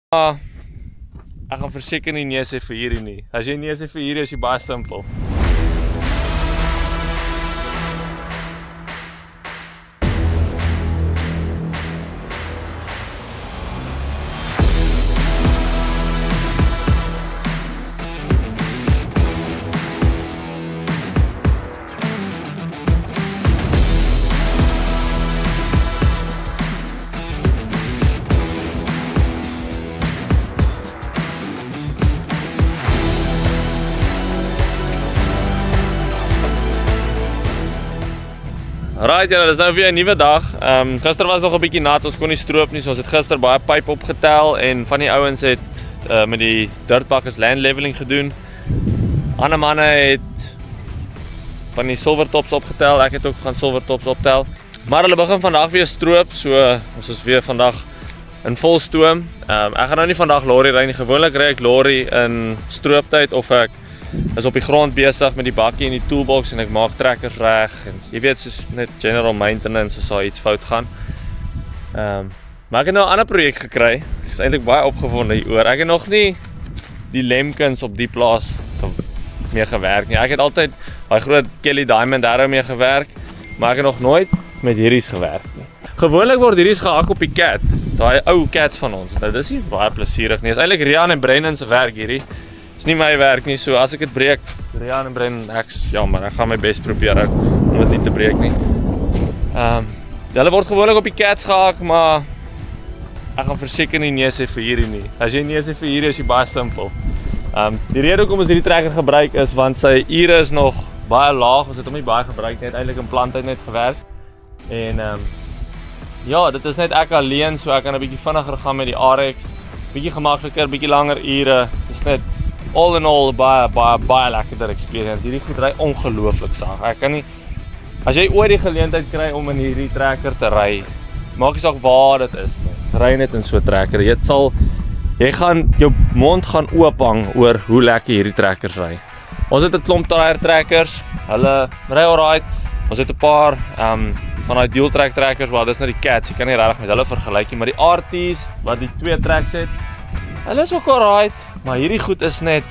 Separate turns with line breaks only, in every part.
Ek gaan verseker nie nee sê vir hierdie nie. As jy nee sê vir hierdie is jy baie simpel. Right, ja, dit is nou weer 'n nuwe dag. Gister was nog 'n bietjie nat, ons kon nie stroop nie, so ons het gister baie pype opgetel en van die ouens het met die dirtbakkers land leveling gedoen. Ander manne het van die silvertops opgetel, ek het ook gaan silvertops optel. Maar hulle begin vandag weer stroop, so ons is weer vandag in vol stoom. Ek gaan nou nie vandag lorry ry nie, gewoonlik ry ek lorry in strooptyd of ek is op die grond besig met die bakkie en die toolbox en ek maak trekkers reg en jy weet soos net general maintenance as daar iets fout gaan. Maar ek het nou 'n ander projek gekry. Ek is eintlik baie opgewonde hieroor. Ek het nog nie die Lemkens op die plaas mee gewerk nie. Ek het altyd daai groot Kelly Diamond Arrow mee gewerk, maar ek het nog nooit met hierdie's gewerk nie. Gewoonlik word hierdie's gehak op die cat, daai ou cats van ons. Nou dis nie baie plesierig nie. Dis eintlik Rian en Brennan se werk hierdie. Is nie my werk nie, so as ek dit breek, Rian en Brennan, jammer, ek gaan my bes probeer om dit nie te breek nie. Hulle word gewoonlik op die cats gehak, maar ek gaan verseker nie nee sê vir hierdie nie. As jy nee sê vir hierdie is jy baie simpel. Die rede hoekom ons hierdie trekker gebruik is want sy ure is nog baie laag, ons het hom nie baie gebruik nie, het eintlik in plantyd net gewerk. En ja, dit is net ek alleen, so ek kan 'n bietjie vinniger gaan met die RX, bietjie gemakliker, bietjie langer ure. Dit is net all in all baie lekkerder experience. Hierdie goed ry ongelooflik saag. Ek kan nie, as jy ooit die geleentheid kry om in hierdie trekker te ry, maak nie saak waar dit is nie, ry net in so 'n trekker. Jou mond gaan oop hang oor hoe lekker hierdie trekkers ry. Ons het 'n klomp tire trekkers, hulle ry alright. Ons het 'n paar van daai dual track trekkers, waar dis nou die cats, jy kan nie regtig met hulle vergelyk nie, maar die RT's wat die 2 tracks het, hulle is ook alright, maar hierdie goed is net,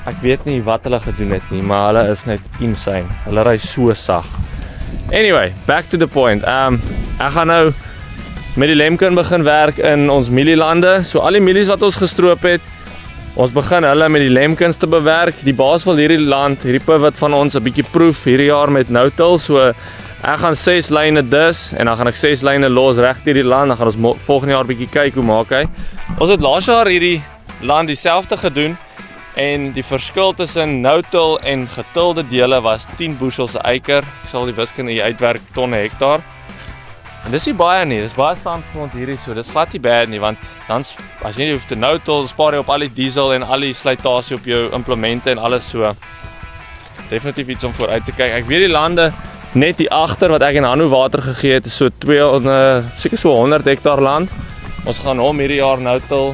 ek weet nie wat hulle gedoen het nie, maar hulle is net insane. Hulle ry so sag. Anyway, back to the point. Ek gaan nou met die Lemken begin werk in ons mielielande. So al die mielies wat ons gestroop het, ons begin hulle met die Lemkens te bewerk. Die baas van hierdie land, hierdie pivot van ons 'n bietjie proef hierdie jaar met no-till. So ek gaan 6 lyne dus en dan gaan ek 6 lyne los reg deur die land. Dan gaan ons volgende jaar bietjie kyk hoe maak hy. Ons het laas jaar hierdie land dieselfde gedoen en die verskil tussen no-till en getilde dele was 10 bushels 'n acre. Ek sal die wiskunde hier uitwerk tonne hektaar. En dis nie baie nie, dis baie sandgrond hierdie, so dis glad nie bad nie, want dan as jy nie hoef te no-till, spaar jy op al die diesel en al die slytasie op jou implemente en alles, so definitief iets om vooruit te kyk. Ek weet die lande net hier agter wat ek in Hanno water gegee het, is so 200, seker so 100 hektaar land. Ons gaan hom hierdie jaar no-till.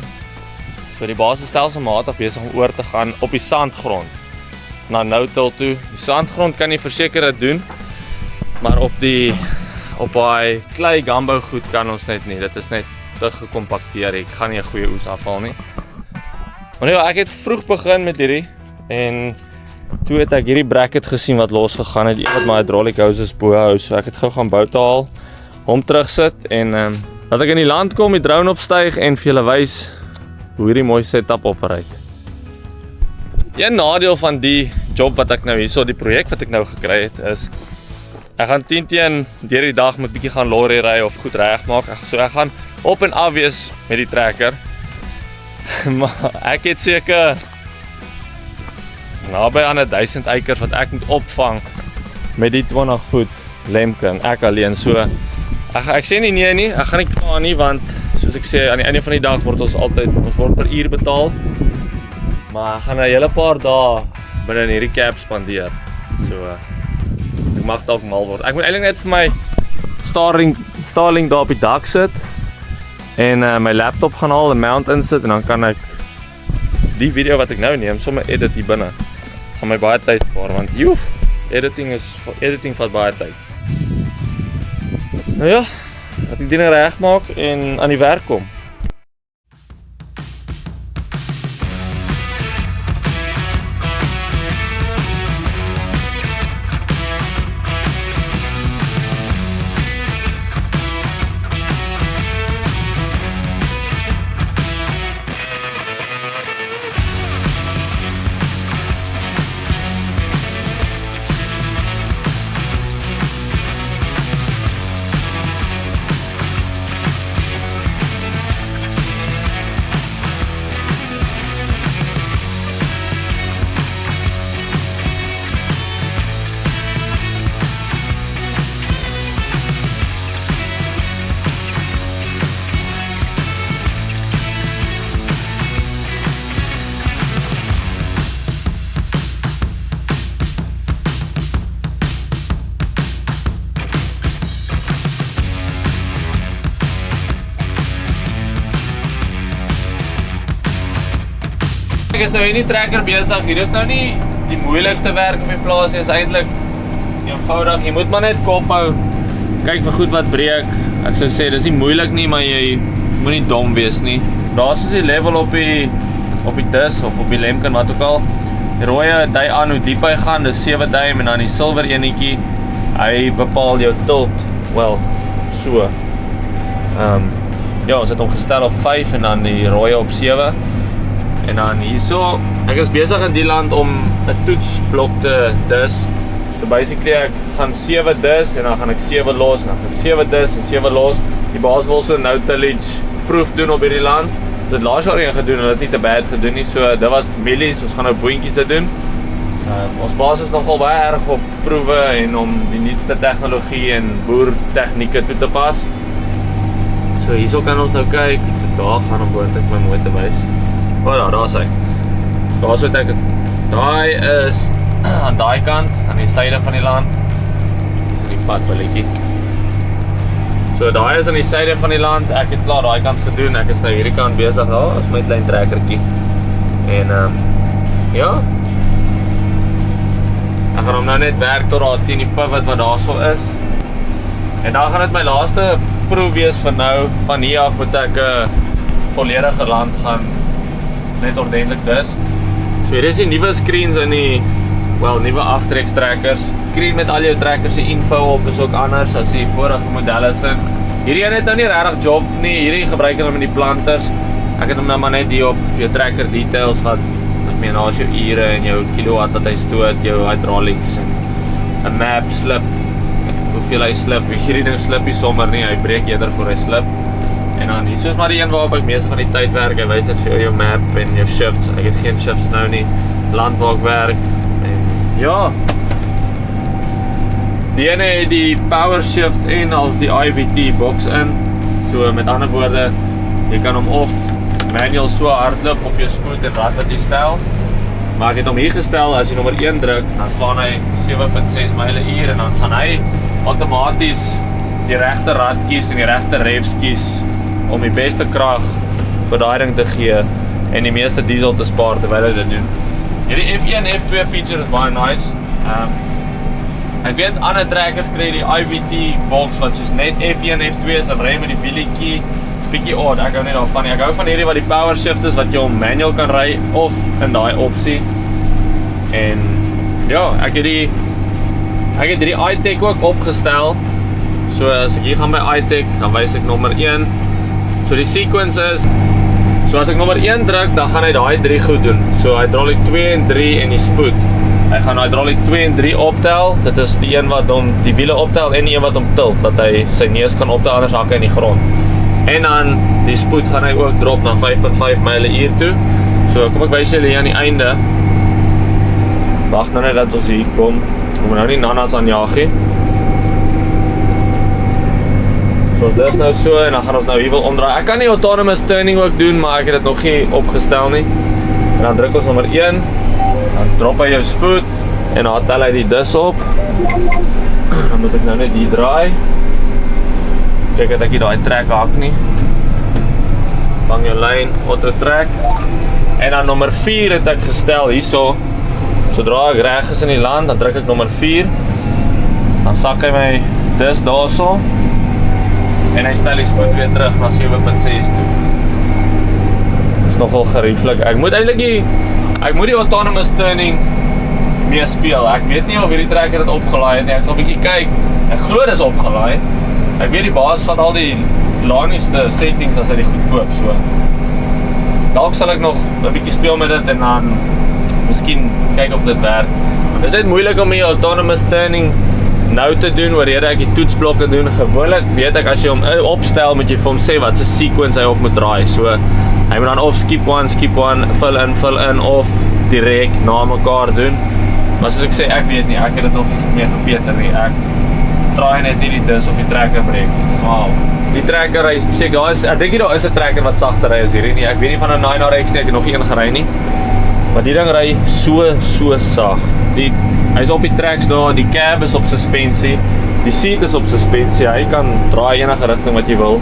So die baas is stelselmatig besig om oor te gaan op die sandgrond na no-till toe. Die sandgrond kan jy verseker dit doen, maar op daai klei gumbo goed kan ons net nie. Dit is net te gekompakteer. Ek gaan nie 'n goeie oes afhaal nie. Maar ja, ek het vroeg begin met hierdie en toe het ek hierdie bracket gesien wat losgegaan het, die wat my hydraulic hoses bo hou, so ek het gou gaan boute haal, hom terugsit en dat ek in die land kom, die drone opstyg en vir julle wys hoe hierdie mooi setup operate. Een nadeel van die job wat ek nou hierso, die projek wat ek nou gekry het, is ek gaan 10 teen deur die dag met bietjie gaan lorry ry of goed regmaak. So ek gaan op en af wees met die trekker. Maar ek het seker naby aan 1000 acres wat ek moet opvang met die 20 voet Lemken, ek alleen. So ek sê nie nee nie, ek gaan nie kla nie, want soos ek sê, aan die einde van die dag word ons word per uur betaal. Maar ek gaan 'n hele paar dae binne in hierdie cab spandeer. So ek mag dalk mal word. Ek moet eintlik net vir my Starlink daar op die dak sit en my laptop gaan haal, 'n mount insit en dan kan ek die video wat ek nou neem sommer edit hier binne. Gaan my baie tyd spaar, want editing vat baie tyd. Nou ja, dat ek die ding reg maak en aan die werk kom. Ek is nou hier in die trekker besig. Hier is nou nie die moeilikste werk op die plaas, is eintlik eenvoudig. Jy moet maar net kop hou. Kyk vir goed wat breek. Ek sou sê dis nie moeilik nie, maar jy moet nie dom wees nie. Daar is die level op die dis of op die lemkin, wat ook al. Die rooie dui aan hoe diep hy gaan, dis 7 duim, en dan die silwer enetjie, hy bepaal jou tilt. Wel, so. Ja, ons het hom gestel op 5 en dan die rooie op 7. En dan hierso, ek is besig in die land om 'n toetsblok te dis. So basically ek gaan 7 dis en dan gaan ek 7 los en dan gaan ek 7 dis en 7 los. Die baas wil so nou tillage proef doen op hierdie land. Ons het laas jaar een gedoen en dit nie te bad gedoen nie. So dit was millies, ons gaan nou boontjies doen. Ons baas is nogal baie erg op proewe en om die nuutste tegnologie en boertegnieke toe te pas. So hierso kan ons nou kyk. So daar gaan om boontoe my motor wys. Daar is hy. Daar so ek. Daai is aan daai kant, aan die suide van die land. Dis in die padbilletjie. So daai is aan die suide van die land. Ek het klaar daai kant gedoen. Ek is nou hierdie kant besig. Daar is my klein trekkertjie. En ja. Ek gaan hom nou net werk tot daar teen die pivot wat daar so is. En dan gaan dit my laaste proef wees vir nou. Van hier af moet ek volledige land gaan net ordentlik dis. So hier is die nuwe screens in die nuwe agterreeks trekkers. Screen met al jou trekkers se info op is ook anders as die vorige modelle sin. Hierdie een het nou nie regtig job nie. Hierdie gebruik hulle met die planters. Ek het hom nou maar net hier op jou trekker details wat ek meen as jou ure en jou kilowatt wat hy stoot, jou hydraulics en 'n map slip. Hoeveel hy slip. Hierdie ding slip nie sommer nie. Hy breek eerder voor hy slip. En dan hier is maar die een waarop ek meeste van die tyd werk. Hy wys dit vir jou map en jou shifts. Ek het geen shifts nou nie. Land waar ek werk. En ja. Die ene het die power shift en al die IVT box in. So met ander woorde, jy kan hom of manual so hardloop op jou spoed en rad wat jy stel. Maar ek het hom hier gestel, as jy nommer 1 druk, dan slaan hy 7.6 myl/uur en dan gaan hy outomaties die regte rad kies en die regte revs kies om die beste krag vir daai ding te gee en die meeste diesel te spaar terwyl hy dit doen. Hierdie F1 F2 feature is baie nice. Ek weet ander trekkers kry die IVT box wat soos net F1 F2 is en ry met die wielietjie. Is bietjie odd, ek hou net daarvan nie. Ek hou van hierdie wat die power shift is wat jy hom manual kan ry of in daai opsie. En ja, ek het hierdie iTech ook opgestel. So as ek hier gaan by iTech, dan wys ek nommer 1. So die sequence is, so as ek nommer 1 druk, dan gaan hy daai 3 goed doen. So hydraulic 2 en 3 en die spoed. Hy gaan hydraulic 2 en 3 optel. Dit is die een wat hom die wiele optel en die een wat hom tilt, dat hy sy neus kan optel, anders hak hy in die grond. En dan die spoed gaan hy ook drop na 5.5 myl/uur toe. So kom ek wys julle hier aan die einde. Wag nou net dat ons hier kom. Kom nou nie nanas aan jaagie. So dis nou so en dan gaan ons nou hier wil omdraai. Ek kan nie autonomous turning ook doen, maar ek het dit nog nie opgestel nie. En dan druk ons nommer 1. Dan drop hy jou spoed en dan tel hy die dis op. Dan moet ek nou net hier draai. Kyk dat ek nie daai trek hak nie. Vang jou lyn, auto trek. En dan nommer 4 het ek gestel hierso. Sodra ek reg is in die land, dan druk ek nommer 4. Dan sak hy my dis daarso. En hy stel die spoed weer terug na 7.6 toe. Dis nogal gerieflik. Ek moet die autonomous turning mee speel. Ek weet nie of hierdie trekker dit opgelaai het nie. Ek sal 'n bietjie kyk. Ek glo dis opgelaai. Ek weet die baas van al die laanigste settings as hy die goed koop, so. Dalk sal ek nog 'n bietjie speel met dit en dan miskien kyk of dit werk. Dit is net moeilik om die autonomous turning nou te doen, oorrede ek die toetsblokke doen. Gewoonlik weet ek as jy hom opstel, moet jy vir hom sê wat se sequence hy op moet draai. So hy moet dan of skip one, fill in of direk na mekaar doen. Maar soos ek sê, ek weet nie, ek het dit nog nie meer gepeter nie. Ek draai net nie die dis of die trekker breek. Dis maar die trekker ry seker, ek dink daar is 'n trekker wat sagter ry as hierdie nie. Ek weet nie van 'n 9RX nie, ek het nog een gery nie. Maar die ding ry so sag. Hy's op die tracks daar, die cab is op suspensie, die seat is op suspensie, hy kan draai enige rigting wat jy wil.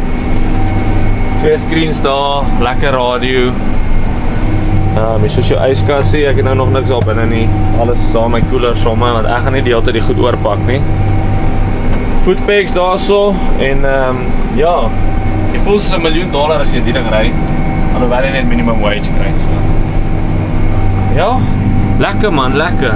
2 screens daar, lekker radio. Soos jou yskassie, ek het nou nog niks op binne nie. Alles is daar in my koeler somme, want ek gaan nie die hele tyd die goed oorpak nie. Foodpacks daarso en ja, jy voel soos $1 miljoen as jy die ding ry, alhoewel jy net minimum wage kry. So. Ja, lekker man, lekker.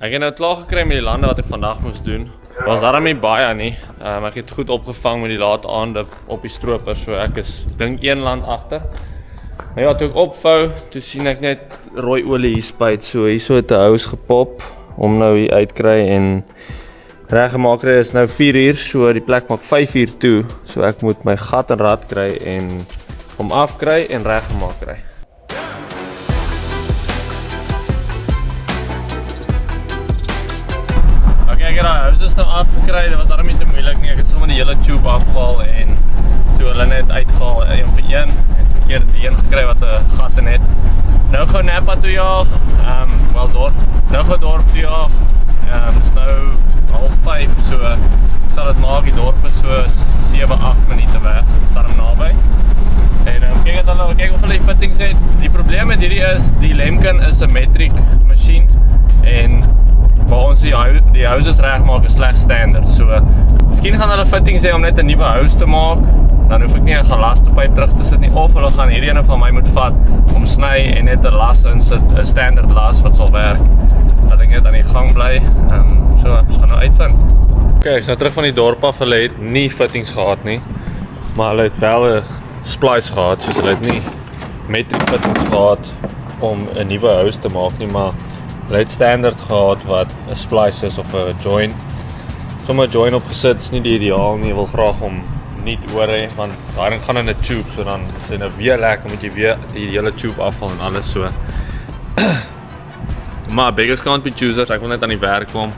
Ek het nou klaar gekry met die lande wat ek vandag moes doen. Was daarom nie baie nie. Ek het goed opgevang met die laat aande op die stroper, so ek is dink 1 land agter. Maar ja, toe ek opvou, toe sien ek net rooi olie hier spuit, so hierso het 'n hous gepop om nou hier uitkry en reggemaak kry is nou 4 uur, so die plek maak 5 uur toe, so ek moet my gat en rad kry en hom afkry en reggemaak kry. Ek het daai houses nou afgekry, dit was daarom nie te moeilik nie. Ek het sommer die hele tube afgehaal en toe hulle net uitgehaal, een vir een. En verkeerd die een gekry wat 'n gat in het. Nou gou Napa toe jaag, nou gou dorp toe jaag. Dis nou 4:30, so sal dit maak, die dorp is so 7-8 minute weg, daarom naby. En kyk of hulle die fittings het. Die probleem met hierdie is, die Lemken is 'n metric masjien en waar ons die houses regmaak is slegs standaard. So, miskien gaan hulle fittings hê om net 'n nuwe house te maak. Dan hoef ek nie 'n gelaste pyp terug te sit nie, of hulle gaan hierdie ene van my moet vat, omsny en net 'n las insit, 'n standaard las wat sal werk. Dat ek net aan die gang bly. So, ons gaan nou uitvind. Ok, ek is nou terug van die dorp af. Hulle het nie fittings gehad nie, maar hulle het wel 'n splice gehad, soos hulle het nie metric fittings gehad om 'n nuwe house te maak nie, maar hulle het standaard gehad wat 'n splice is of 'n join. Sommige join opgesit is nie die ideaal nie. Jy wil graag hom nie oor hê, want daarin gaan in 'n tube, so dan is dit nou weer lekker, moet jy weer die hele tube afhaal en alles so. Maar beggars can't be choosers, ek wil net aan die werk kom.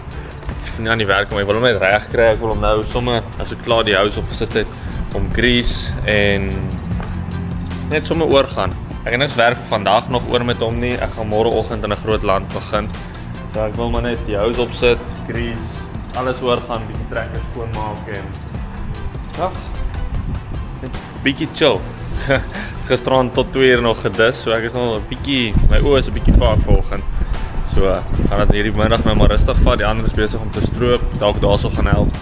Nie aan die werk kom, ek wil hom net reg kry. Ek wil hom nou sommer, as ek klaar die house opgesit het, om grease en net sommer oorgaan. Ek het niks werk vandag nog oor met hom nie. Ek gaan môreoggend in 'n groot land begin. So ek wil maar net die house opsit, grease, alles oorgaan, bietjie trekker skoonmaak en ag, net bietjie chill. Gisterand tot 2 uur nog gedis, so ek is nog 'n bietjie, my oë is 'n bietjie vaak vanoggend. So gaan dit hierdie middag nou maar rustig vat. Die ander is besig om te stroop, dalk daarso gaan help.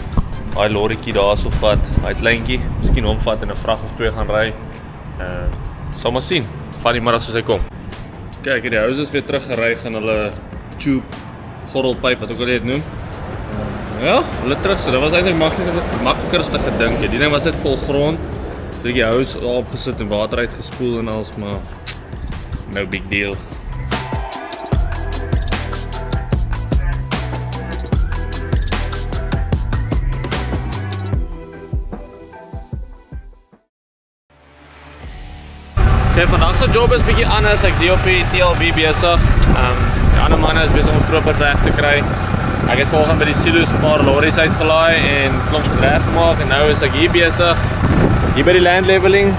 Daai lorrietjie daarso vat, daai kleintjie, miskien hom vat en 'n vrag of 2 gaan ry. Sal maar sien. Van die middag soos hy kom. Kyk, die houses weer teruggery gaan hulle tube, gordelpyp, wat ook al jy dit noem. Ja, hulle terug, so dit was eintlik makliker as wat ek gedink het. Die ding was net vol grond. So ek die house opgesit en water uitgespoel en alles, maar no big deal. Okay, vandag se job is bietjie anders. Ek is hier op die TLB besig. Die ander manne is besig om stroopers reg te kry. Ek het vanoggend by die silo's 'n paar lorries uitgelaai en klomp goed reg gemaak en nou is ek hier besig. Hier by die land leveling.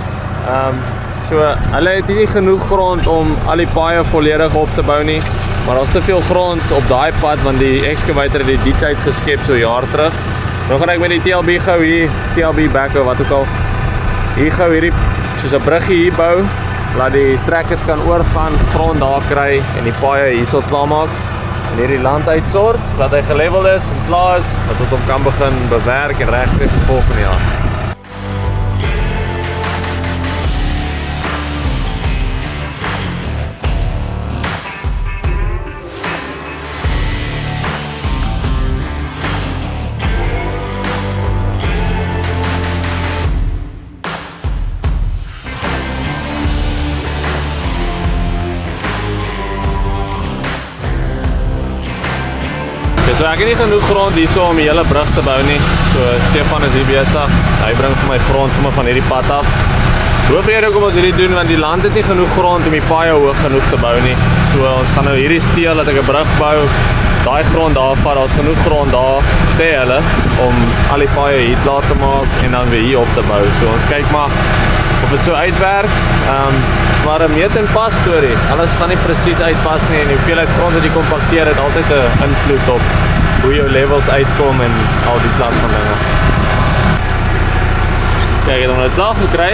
So hulle het nie genoeg grond om al die paaie volledig op te bou nie, maar daar's te veel grond op daai pad want die excavator het die tyd geskep so jaar terug. Nou gaan ek met die TLB gou hier, TLB backhoe wat ook al, hier gou hierdie soos 'n bruggie hier bou, laat die trekkers kan oorgaan, grond daar kry en die paaie hierso klaar maak en hierdie land uitsort, dat hy gelevel is en klaar is, dat ons hom kan begin bewerk en regkry vir volgende jaar. So ek het nie genoeg grond hierso om die hele brug te bou nie. So Stefan is hier besig. Hy bring vir my grond sommer van hierdie pad af. Hoofrede hoekom ons hierdie doen, want die land het nie genoeg grond om die paaie hoog genoeg te bou nie. So ons gaan nou hierdie steel dat ek 'n brug bou. Daai grond daar vat, daar's genoeg grond daar, sê hulle, om al die paaie hier klaar te maak en dan weer hier op te bou. So ons kyk maar of dit so uitwerk. Dis maar 'n meet en pas storie. Alles gaan nie presies uitpas nie en die hoeveelheid grond wat jy kompakteer het altyd 'n invloed op hoe jou levels uitkom en al die klas van dinge. Kyk, ek het hom nou klaar gekry.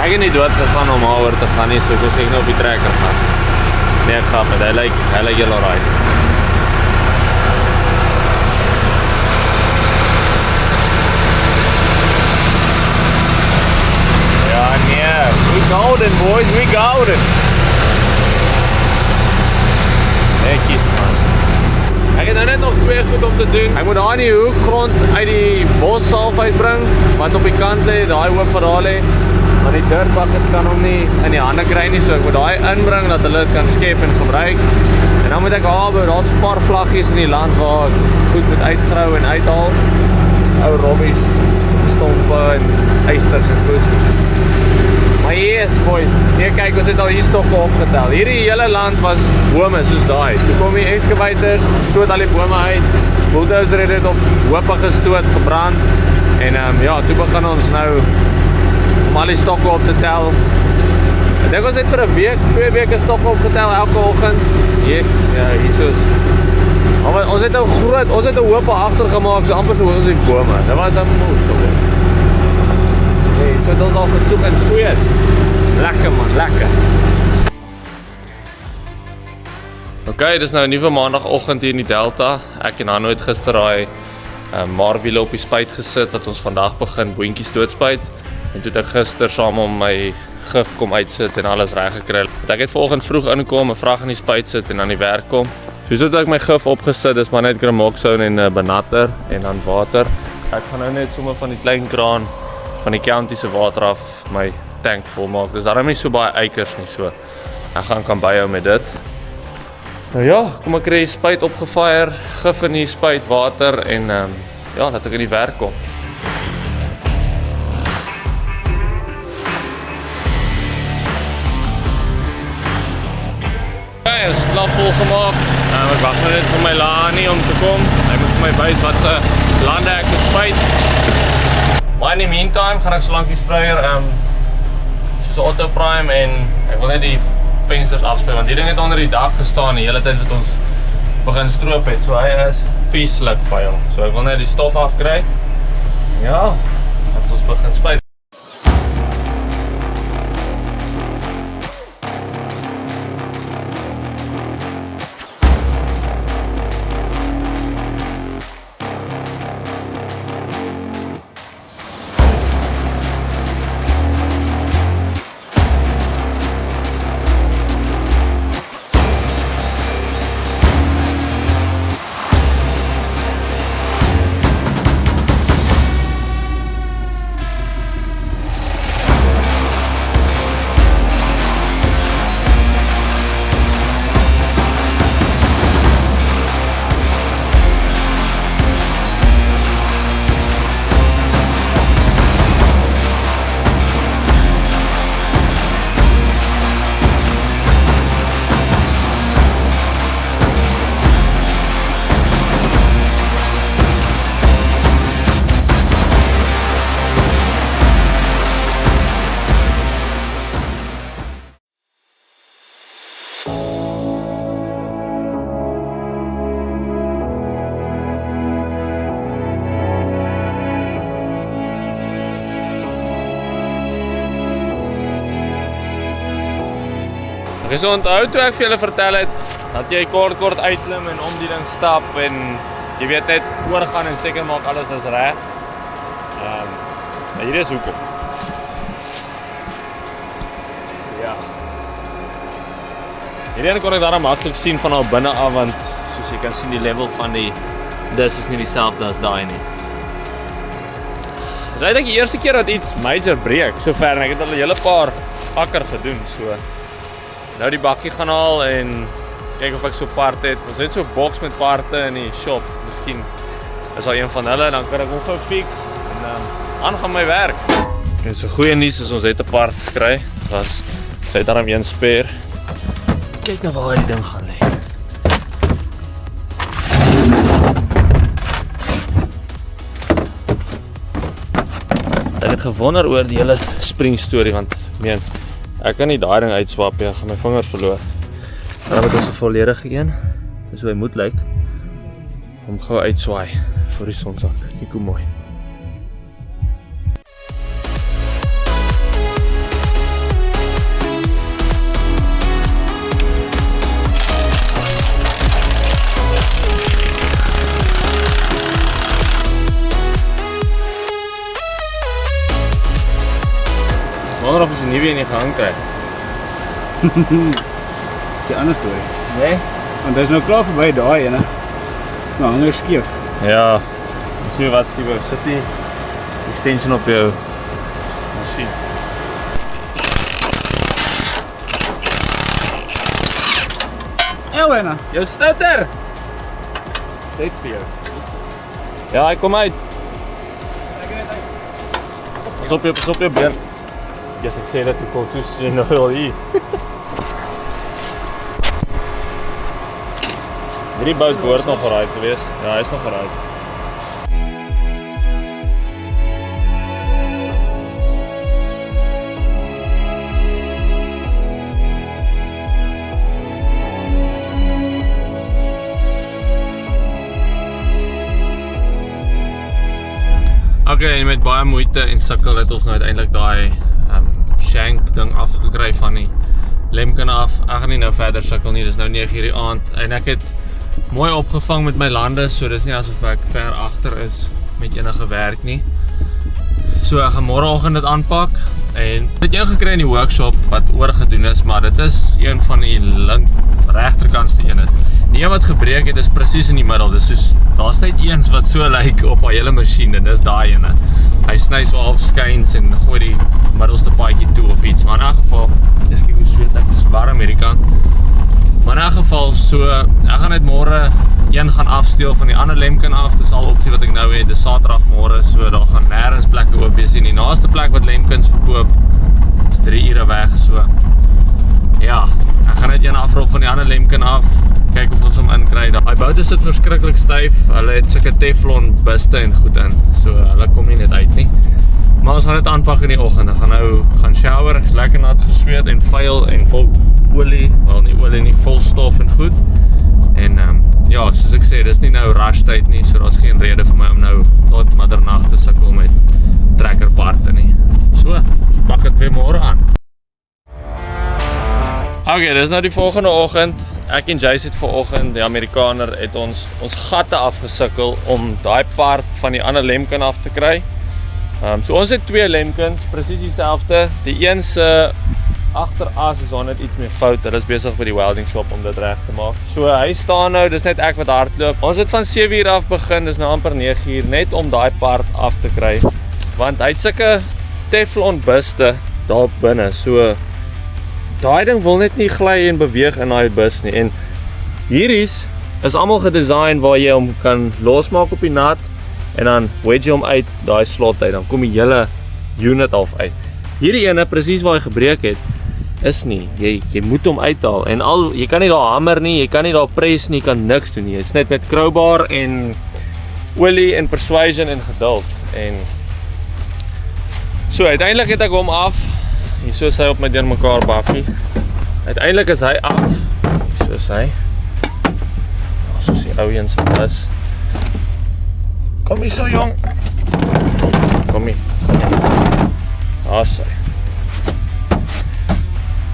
Ek het nie dood gegaan om oor te gaan nie, so ek was ek nou op die trekker gaan. Nee, ek gaan met, hy lyk heel alright. Ja, nee, we golden boys, we golden. Netjies man. Ek het nou net nog 2 goed om te doen. Ek moet daar in die hoek grond uit die bossalf uitbring, wat op die kant lê, daai hoop verhaal lê. Maar die dirt buckets kan hom nie in die hande kry nie, so ek moet daai inbring dat hulle dit kan skep en gebruik. En dan moet ek daar's 'n paar vlaggies in die land waar ek goed moet uitgrou en uithaal. Ou robbies, stompe en eisters en goed. Maar yes boys, nee kyk, ons het al hier stokke opgetel. Hierdie hele land was bome soos daai. Toe kom die excavators, stoot al die bome uit. Bulldozer het dit op hoope gestoot, gebrand. En ja, toe begin ons nou om al die stokke op te tel. Ek dink ons het vir 'n week, 2 weke stokke opgetel elke oggend. Ja, hier soos. Ons het 'n hoope agter gemaak, so amper so hoog as die bome. Dit was 'n moes geweest. Hey, so het ons al gesoek en sweet. Lekker man, lekker. Ok, dis nou 'n nuwe maandagoggend hier in die Delta. Ek en Hanno het gister daai marwiele op die spuit gesit dat ons vandag begin boontjies doodspuit. En toe het ek gister saam om my gif kom uitsit en alles reg gekry. Ek het vanoggend vroeg inkom, 'n vrag in die spuit sit en aan die werk kom. Soos het ek my gif opgesit, dis maar net Gramoxone en benatter en dan water. Ek gaan nou net sommer van die klein kraan van die county se water af my tank volmaak. Dis daarom nie so baie eikers nie, so ek kan byhou met dit. Nou ja, kom ek kry die spuit opgefire, gif in die spuit, water en ja, laat ek in die werk kom. Ons is klaar volgemaak. Ek wag net vir my Lani om te kom. Hy moet vir my wys wat se lande ek moet spuit. Maar in die meantime gaan ek so lank die sprayer soos auto prime en ek wil net die vensters afspuit want die ding het onder die dak gestaan die hele tyd wat ons begin stroop het. So hy is vieslik vuil. So ek wil net die stof afkry. Ja, dat ons begin spuit. Ek so onthou toe ek vir julle vertel het dat jy kort uitklim en om die ding stap en jy weet net oorgaan en seker maak alles is reg. Hier is hoekom. Ja. Hierdie kon ek daarom maklik sien van al binne af want soos jy kan sien die level van die dis is nie dieselfde as daai nie. Dis eintlik die eerste keer dat iets major breek sover en ek het al 'n hele paar akker gedoen so. Nou die bakkie gaan haal en kyk of ek so part het. Ons het so 'n boks met parte in die shop. Miskien is daar een van hulle, dan kan ek hom gou fix en aan gaan my werk. En so goeie nuus is ons het 'n part gekry. Ons het daarom een spare. Kyk nou waar die ding gaan lê. Ek het gewonder oor die hele spring storie want ek kan nie daai ding uitswap nie, ek gaan my vingers verloor. Dan het ons 'n volledige een. Dis hoe hy moet lyk. Om gou uitswaai vir die sonsak. Kyk hoe mooi. Wonder of ons die nuwe een gehang kry.
Die ander storie.
Nee?
Want hy is nou klaar verby daai ene. Nou hang hy skeef.
Ja. Sien wat Steve sit die extension op jou masjien.
Elena,
Jou stutter. Dit vir jou. Ja, hy kom uit. Pas op jou been. Ja, ek sê dat jy kon tussen nou wel hier. Hierdie bout behoort nog geruid te wees. Ja, hy is nog geruid. Okay, en met baie moeite en sukkel het ons nou uiteindelik daai shank ding afgekry van die lemken af. Ek gaan nie nou verder sukkel nie, dis nou 9:00 die aand en ek het mooi opgevang met my lande, so dis nie asof ek ver agter is met enige werk nie. So ek gaan môreoggend dit aanpak en dit een gekry in die workshop wat oorgedoen is, maar dit is een van die regterkantste een is. Die een wat gebreek het is presies in die middel, dis soos daar's net eens wat so lyk op haar hele masjien en dis daai ene. Hy sny so half skuins en gooi die middelste paadjie toe of iets, maar in 'n geval, dis kyk hoe sweet ek is warm hierdie kant. Maar in 'n geval so, ek gaan net môre een gaan afsteel van die ander lemken af. Dis al opsie wat ek nou het. Dis Saterdag môre, so daar gaan nêrens plekke oop wees nie. Die naaste plek wat lemkens verkoop is 3 ure weg, so. Ja, ek gaan net een afrol van die ander lemken af. Kyk of ons hom inkry. Daai boute sit verskriklik styf. Hulle het sulke teflon buste en goed in. So hulle kom nie net uit nie. Maar ons gaan dit aanpak in die oggend. Ek gaan nou gaan shower, ek is lekker nat gesweet en vuil en vol olie, wel nie olie nie, vol stof en goed. En ja, soos ek sê, dis nie nou rush tyd nie, so daar's geen rede vir my om nou tot middernag te sukkel met trekkerparte nie. So, pak dit weer môre aan. Okay, dis nou die volgende oggend. Ek en Jace het vanoggend, die Amerikaner, het ons gatte afgesukkel om daai part van die ander lemken af te kry. So ons het 2 lemkens, presies dieselfde. Die een se agteras is daar net iets meer fout. Hulle is besig by die welding shop om dit reg te maak. So hy staan nou, dis net ek wat hardloop. Ons het van 7:00 af begin, dis nou amper 9:00 net om daai part af te kry. Want hy het sulke teflon buste daar binne. So daai ding wil net nie gly en beweeg in daai bus nie. En hierdie is almal gedesign waar jy hom kan losmaak op die nat en dan wedge jy hom uit daai slot uit. Dan kom die hele unit half uit. Hierdie ene presies waar hy gebreek het is nie. Jy moet hom uithaal en jy kan nie daar hamer nie, jy kan nie daar press nie, jy kan niks doen nie. Dit's net met crowbar en olie en persuasion en geduld. En so uiteindelik het ek hom af. Hier so is hy op my deurmekaar bakkie. Uiteindelik is hy af. So is hy. Soos die ou een se is. Kom hier so jong. Kom hier. Daar is hy.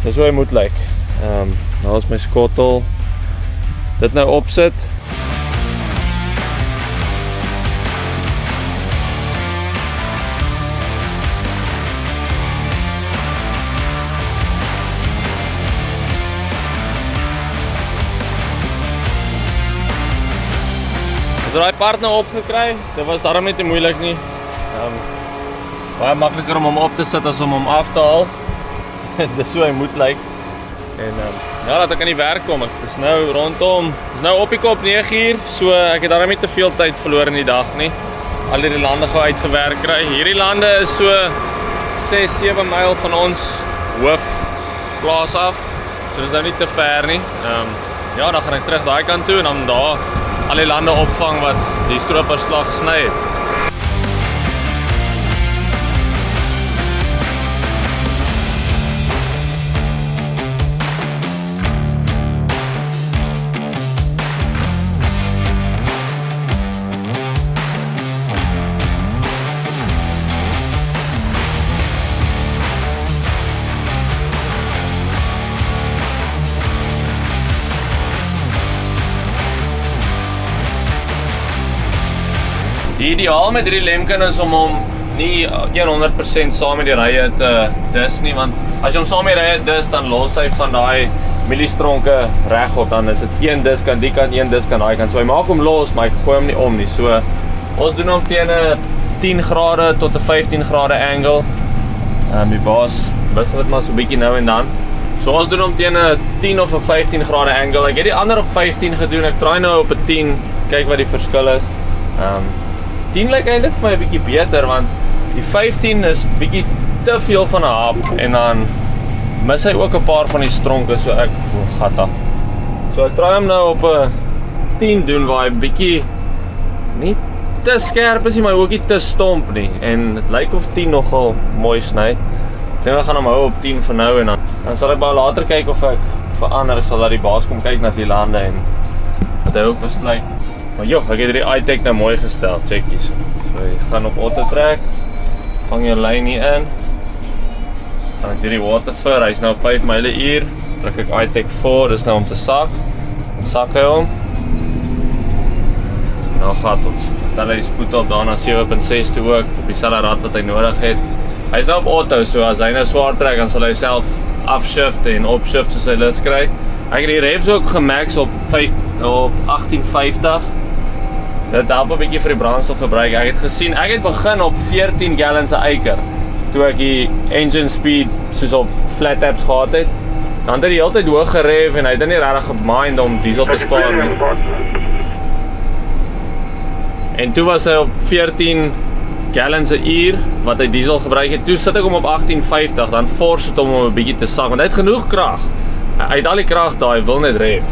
Dis hoe hy moet lyk. Daar is my skottel. Dit nou opsit. As daai part nou opgekry, dit was daarom net nie moeilik nie. Baie makliker om hom op te sit as om hom af te haal. Dis hoe hy moet lyk. En ja, dat ek aan die werk kom. Ek is nou rondom, is nou op die kop 9uur, so ek het daarom nie te veel tyd verloor in die dag nie. Al die lande gou uitgewerk kry. Hierdie lande is so 6-7 myl van ons hoofplaas af. So dit is nou nie te ver nie. Ja, dan gaan ek terug daai kant toe en dan daar al die lande opvang wat die stroperslag gesny het. Die ideaal met hierdie Lemken is om hom nie 100% saam met die rye te dis nie, want as jy hom saam met die rye dis, dan los hy van daai mieliestronke regop, dan is dit een dis kan die kant, een dis kan daai kant. So hy maak hom los, maar ek gooi hom nie om nie. So ons doen hom teen 'n 10 grade tot 'n 15 grade angle. Die baas wissel dit maar so 'n bietjie nou en dan. So ons doen hom teen 'n 10 of 'n 15 grade angle. Ek het die ander op 15 gedoen. Ek draai nou op 'n 10, kyk wat die verskil is. 10 lyk eintlik vir my 'n bietjie beter, want die 15 is bietjie te veel van 'n hap en dan mis hy ook 'n paar van die stronke, so ek gata. So ek draai hom nou op 'n 10 doen waar hy bietjie nie te skerp is nie, maar ook nie te stomp nie, en dit lyk of 10 nogal mooi sny. Ek dink ek gaan hom hou op 10 vir nou en dan sal ek baie later kyk of ek verander. Ek sal dat die baas kom kyk na die lande en wat hy ook besluit. Maar joh, ek het hierdie iTech nou mooi gestel, check hier so. So jy gaan op auto trek, vang jou lyn hier in. Dan het hierdie waterfur, hy is nou 5 myl/uur. Druk ek iTech voor, dis nou om te sak. Dan sak hy hom. Nou gaat ons. Dan hy die spoed op daarna 7.6 toe ook, op dieselfde rad wat hy nodig het. Hy is nou op auto, so as hy nou swaar trek, dan sal hy self afshift en opshift soos hy lus kry. Ek het die revs ook gemax op 1850. Dit help 'n bietjie vir die brandstofverbruik. Ek het gesien, ek het begin op 14 gallons per acre toe ek die engine speed soos op flat taps gehad het. Dan het hy die hele tyd hoog gerev en hy het nie regtig gemind om diesel te spaar nie. En toe was hy op 14 gallons per uur wat hy diesel gebruik het. Toe sit ek hom op 1850, dan force het hom om 'n bietjie te sak, want hy het genoeg krag. Hy het al die krag daar, hy wil net rev.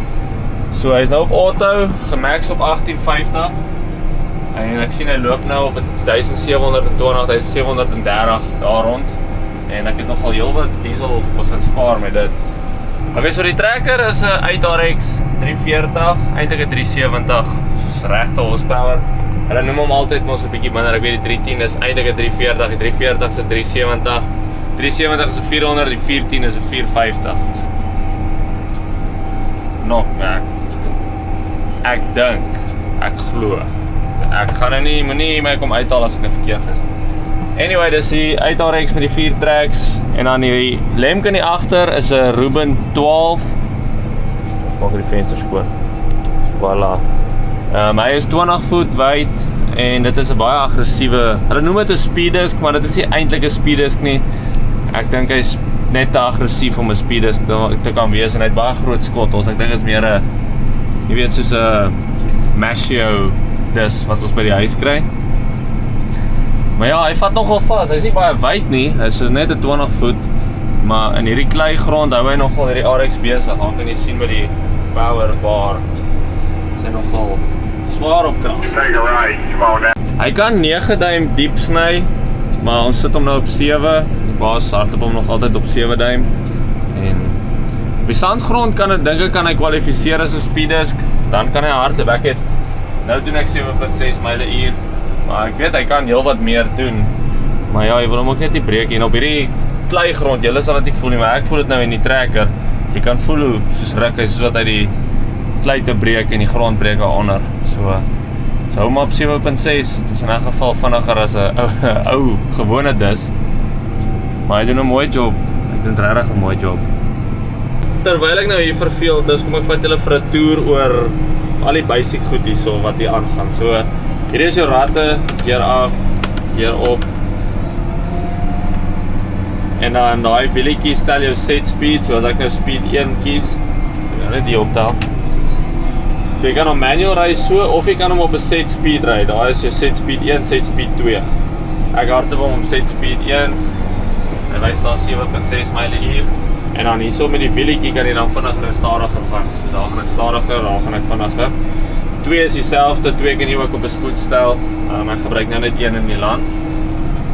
So hy is nou op auto, gemax op 1850. En ek sien hy loop nou op 1720, 1730 daar rond. En ek het nogal heel wat diesel begin spaar met dit. Okay, so die trekker is 'n 8RX 340, eintlik 'n 370, soos regte horsepower. Hulle noem hom altyd mos 'n bietjie minder. Ek weet die 310 is eintlik 'n 340, die 340 is 'n 370. 370 is 'n 400, die 410 is 'n 450. Knockback. Ek dink, ek glo. Ek gaan nou nie, moenie my kom uithaal as ek nou verkeerd is. Anyway, dis die 8RX met die 4 tracks en dan die Lemken hier agter is 'n Ruben 12. Ons maak die venster skoon. Voilà. Hy is 20 voet wyd en dit is 'n baie aggressiewe. Hulle noem dit 'n speeddisk, maar dit is nie eintlik 'n speeddisk nie. Ek dink hy's net te aggressief om 'n speeddisk te kan wees en hy het baie groot skottels. Ek dink is meer 'n, jy weet, soos 'n Mashio dis wat ons by die huis kry. Maar ja, hy vat nogal vas. Hy's nie baie wyd nie. Hy's net 'n 20 voet. Maar in hierdie klei grond hou hy nogal hierdie RX besig. Dan kan jy sien by die power bar. Hy is nogal swaar op krag. Hy kan 9 duim diep sny, maar ons sit hom nou op 7. Die baas hardloop hom nog altyd op 7 duim. En op die sandgrond dink ek kan hy kwalifiseer as 'n speeddisk. Dan kan hy hardloop. Ek het nou doen ek 7.6 myl/uur. Maar ek weet hy kan heel wat meer doen. Maar ja, jy wil hom ook net nie breek. En op hierdie kleigrond, julle sal dit nie voel nie, maar ek voel dit nou in die trekker. Jy kan voel hoe soos ruk hy, soos wat hy die klei te breek en die grond breek daaronder. So hou maar op 7.6. Dit is in 'n geval vinniger as 'n ou gewone dis. Maar hy doen 'n mooi job. Ek doen regtig 'n mooi job. Terwyl ek nou hier verveeld is, kom ek vat julle vir 'n toer oor al die basic goed hierso wat hier aangaan. So hier is jou ratte, keer af, keer op. En dan daai wielietjie stel jou set speed, so as ek nou speed 1 kies, ek net die optel. So jy kan hom manual ry so, of jy kan hom op 'n set speed ry. Daai is jou set speed 1, set speed 2. Ek hardloop hom op set speed 1. En wys daar 7.6 myl/uur. En dan hierso met die wielietjie kan jy dan vinniger en stadiger gaan. So daar gaan ek stadiger, daar gaan ek vinniger. 2 is dieselfde, 2 kan jy ook op 'n spoed stel. Ek gebruik nou net 1 in die land.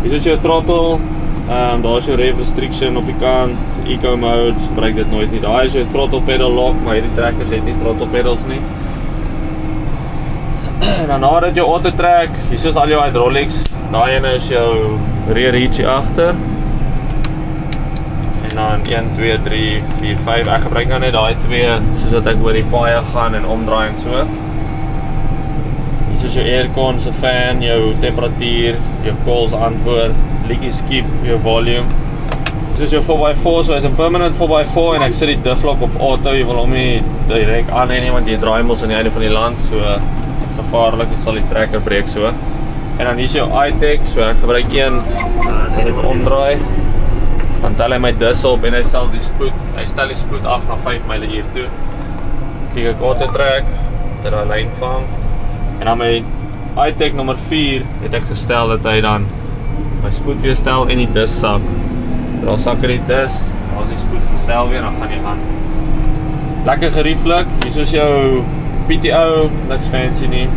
Hier is jou throttle. Daar is jou rev restriction op die kant, eco mode, gebruik dit nooit nie. Daar is jou throttle pedal lock, maar hierdie trekkers het nie throttle pedals nie. En dan nadat jou auto track, hier is al jou hydraulics. Daai ene is jou rear hitch hier agter. En dan 1, 2, 3, 4, 5. Ek gebruik nou net daai 2 soos dat ek oor die paaie gaan en omdraai en so. Hier is jou aircon, se fan, jou temperatuur, jou calls antwoord, liedjie skip, jou volume. Soos jou 4x4, so is 'n permanent 4x4 en ek sit die difflock op auto, jy wil hom nie direk aan hê nie want jy draai mos aan die einde van die land, so gevaarlik, jy sal die trekker breek so. En dan hier is jou iTech, so ek gebruik een, as ek omdraai, dan tel hy my dis op en hy stel die spoed af na 5 myl/uur toe. Klik ek auto track, dat hy lyn vang. En dan my iTech nommer 4 het ek gestel dat hy dan my spoed weer stel en die dis sak. Daar sak hy die dis, daar is die spoed gestel weer, dan gaan jy aan. Lekker gerieflik, hier is jou PTO, niks fancy nie.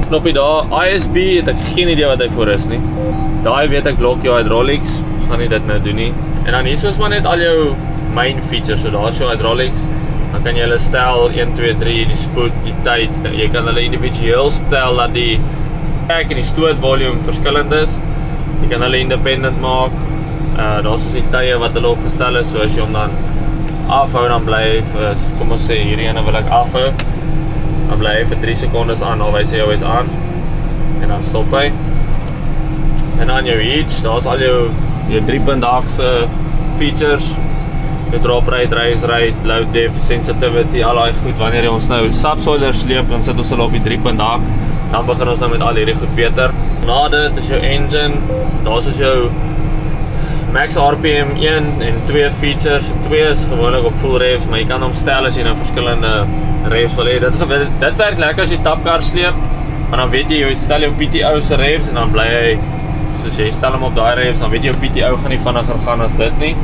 Knoppie daar, ISB het ek geen idee wat hy voor is nie. Daai weet ek lock jou hydraulics, ons gaan nie dit nou doen nie. En dan hier is maar net al jou main features, so daar is jou hydraulics. Dan kan jy hulle stel, 1, 2, 3, die spoed, die tyd. Jy kan hulle individueel stel dat die track en die stoot volume verskillend is. Jy kan hulle independent maak. Daar is die tye wat hulle opgestel is, so as jy hom dan afhou, dan bly vir, kom ons sê, hierdie ene wil ek afhou. Dan bly hy vir 3 sekondes aan, al wys hy jou is aan. En dan stop hy. En dan jou hitch, daar is al jou 3.8 features. Jou drop rate, race rate, load depth, sensitivity, al die goed. Wanneer jy ons nou subsoiler sleep, dan sit ons hulle op die 3.8. Dan begin ons nou met al hierdie goed beter. Na dit is jou engine, daar is jou max RPM 1 en 2 features. 2 is gewoonlik op full revs, maar jy kan hom stel as jy nou verskillende revs wil hê. Dit werk lekker as jy tapkar sleep, maar dan weet jy stel jou PTO se revs en dan bly hy, soos jy stel hom op daai revs, dan weet jy jou PTO gaan nie vinniger gaan as dit nie.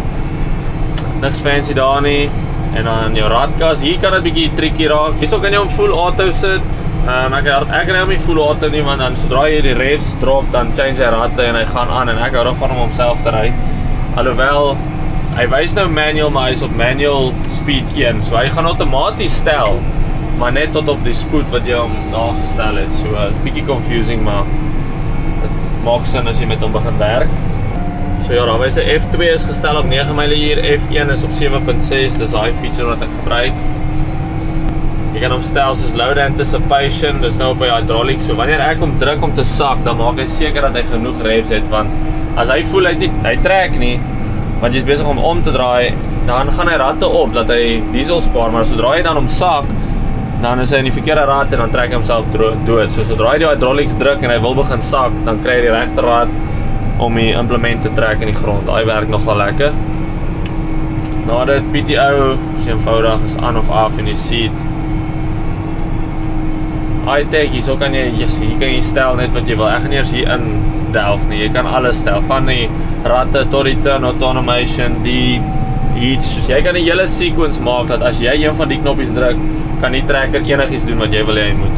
Niks fancy daar nie. En dan jou radkas, hier kan dit bietjie tricky raak. Hierso kan jy hom full auto sit. Ek ry hom nie full auto nie, want dan sodra jy die revs drop, dan change hy ratte en hy gaan aan en ek hou daarvan om homself te ry. Alhoewel, hy wys nou manual, maar hy is op manual speed 1, so hy gaan outomaties stel, maar net tot op die spoed wat jy hom nagestel het. So is bietjie confusing, maar dit maak sin as jy met hom begin werk. So ja, daar wys hy F2 is gestel op 9 myl/uur, F1 is op 7.6, dis daai feature wat ek gebruik. Jy kan hom stel soos load anticipation, dis nou op die hydraulics, so wanneer ek hom druk om te sak, dan maak hy seker dat hy genoeg revs het, want as hy voel hy trek nie, want jy is besig om te draai, dan gaan hy ratte op, dat hy diesel spaar, maar sodra hy dan hom sak, dan is hy in die verkeerde rad en dan trek hy homself dood. So sodra hy die hydraulics druk en hy wil begin sak, dan kry hy die regte rad om die implement te trek in die grond. Daai werk nogal lekker. Na dit PTO, is eenvoudig, is aan of af in die seat. iTech, hier kan jy stel net wat jy wil. Ek gaan eers hier in delf nie, jy kan alles stel, van die ratte tot die turn automation, die hitch, so jy kan die hele sequence maak, dat as jy een van die knoppies druk, kan die trekker enigiets doen wat jy wil hy moet.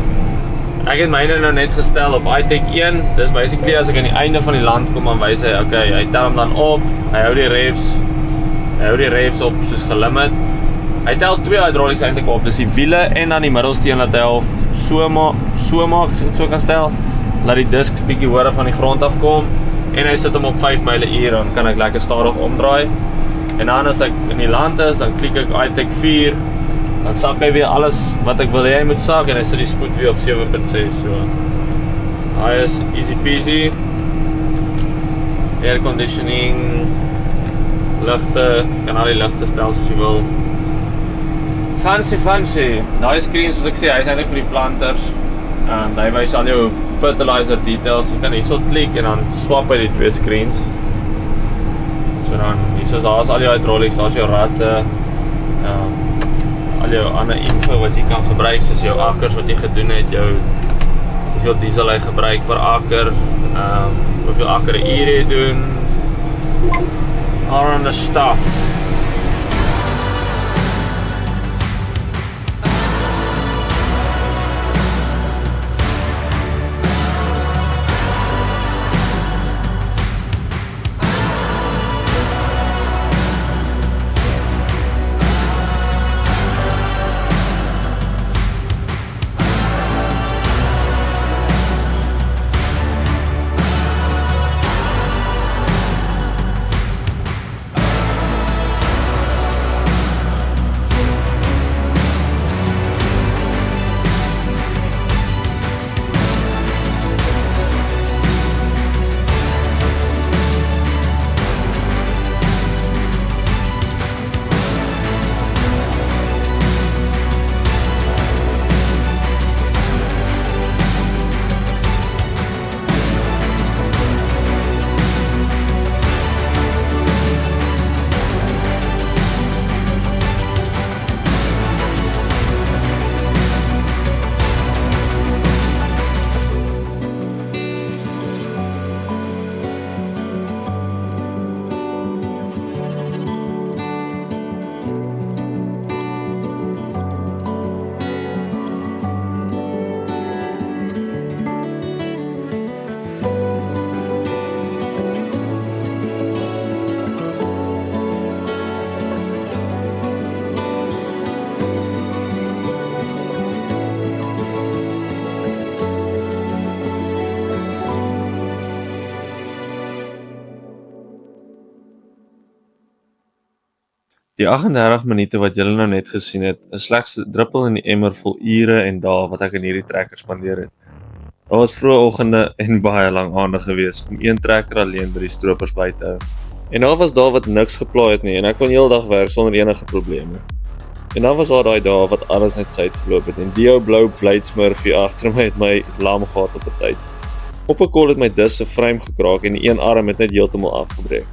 Ek het myne nou net gestel op iTech 1, dis basically as ek aan die einde van die land kom, dan wys hy, okay, hy tel hom dan op, hy hou die revs op soos gelimit. Hy tel 2 hydraulics eintlik op, dis die wiele en dan die middelsteen dat hy al so maak, as ek het so kan stel, laat die disk bietjie hoor van die grond afkom, en hy sit hom op 5 myl/uur, dan kan ek lekker stadig omdraai. En dan as ek in die land is, dan klik ek iTech 4, dan sak hy weer alles wat ek wil hê hy moet sak, en hy sit die spoed weer op 7.6, so. Hy is easy peasy. Air conditioning, ligte, kan al die ligte stel soos jy wil. Fancy. Daai screen, soos ek sê, hy is eintlik vir die planters. Hy wys al jou fertilizer details. Jy kan hierso klik en dan swap hy die 2 screens. So dan, daar is al jou hydraulics, daar is jou ratte, al jou ander info wat jy kan gebruik, soos jou akkers wat jy gedoen het, hoeveel diesel hy gebruik per akker, hoeveel akker 'n uur jy doen, all on the stuff.
Die 38 minute wat julle nou net gesien het, is slegs 'n druppel in die emmer vol ure en dae wat ek in hierdie trekker spandeer het. Daar was vroeë oggende en baie lang aande gewees om een trekker alleen by die stroopers by te hou. En daar was dae wat niks geplaai het nie en ek kon heeldag werk sonder enige probleme. En dan was daar daai dae wat alles net suid geloop het en die ou blou blydsmurfie agter my het my lam gehad op 'n tyd. Op 'n kol het my dis se frame gekraak en die een arm het net heeltemal afgebreek.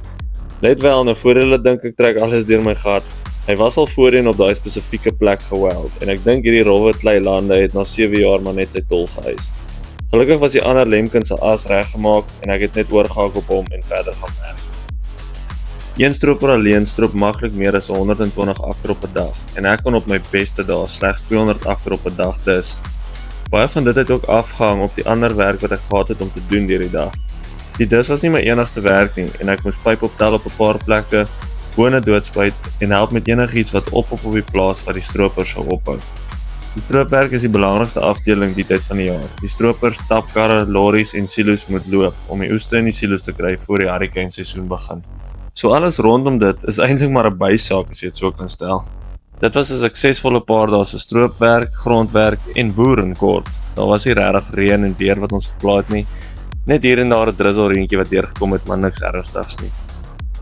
Net wel, nou voor hulle dink ek trek alles deur my gat. Hy was al voorheen op daai spesifieke plek geweld en ek dink hierdie rowwe klei lande het na 7 jaar maar net sy tol geëis. Gelukkig was die ander lemkind se as reggemaak en ek het net oorgehak op hom en verder gaan werk. Een stroper alleen stroop maklik meer as 120 akker op 'n dag en ek kon op my beste dae slegs 200 akker op 'n dag dus. Baie van dit het ook afgehang op die ander werk wat ek gehad het om te doen deur die dag. Die dis was nie my enigste werk nie en ek moes pyp optel op 'n paar plekke, bone doodspuit en help met enigiets wat op die plaas wat die stroopers sou ophou. Die stroopwerk is die belangrikste afdeling die tyd van die jaar. Die stroopers, tapkarre, lorries en silo's moet loop om die oeste in die silo's te kry voor die hurricane seisoen begin. So alles rondom dit is eintlik maar 'n bysaak as jy dit so kan stel. Dit was 'n suksesvolle paar dae se stroopwerk, grondwerk en boer in kort. Daar was nie regtig reën en weer wat ons geplaag het nie. Net hier en daar 'n drizzle-reentjie wat deurgekom het, maar niks ernstigs nie.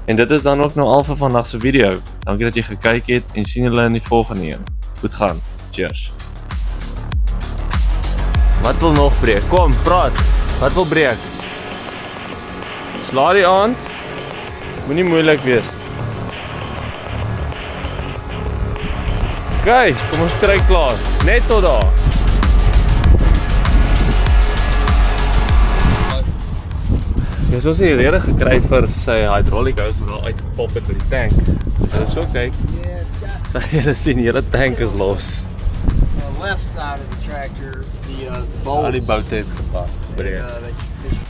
En dit is dan ook nou al vir vandag se video. Dankie dat jy gekyk het en sien julle in die volgende een. Goed gaan. Cheers.
Wat wil nog breek? Kom, praat. Wat wil breek? Sla die aand. Moenie moeilik wees. Guys, kom ons kry klaar. Net tot daar. Jy het die rede gekry vir sy hydraulic hose wat al uitgepop het by die tank. Dit is okay. Sy julle sien, hele tank is los.
The left side of the tractor, the bolts,
Al die boute het gebreek.
they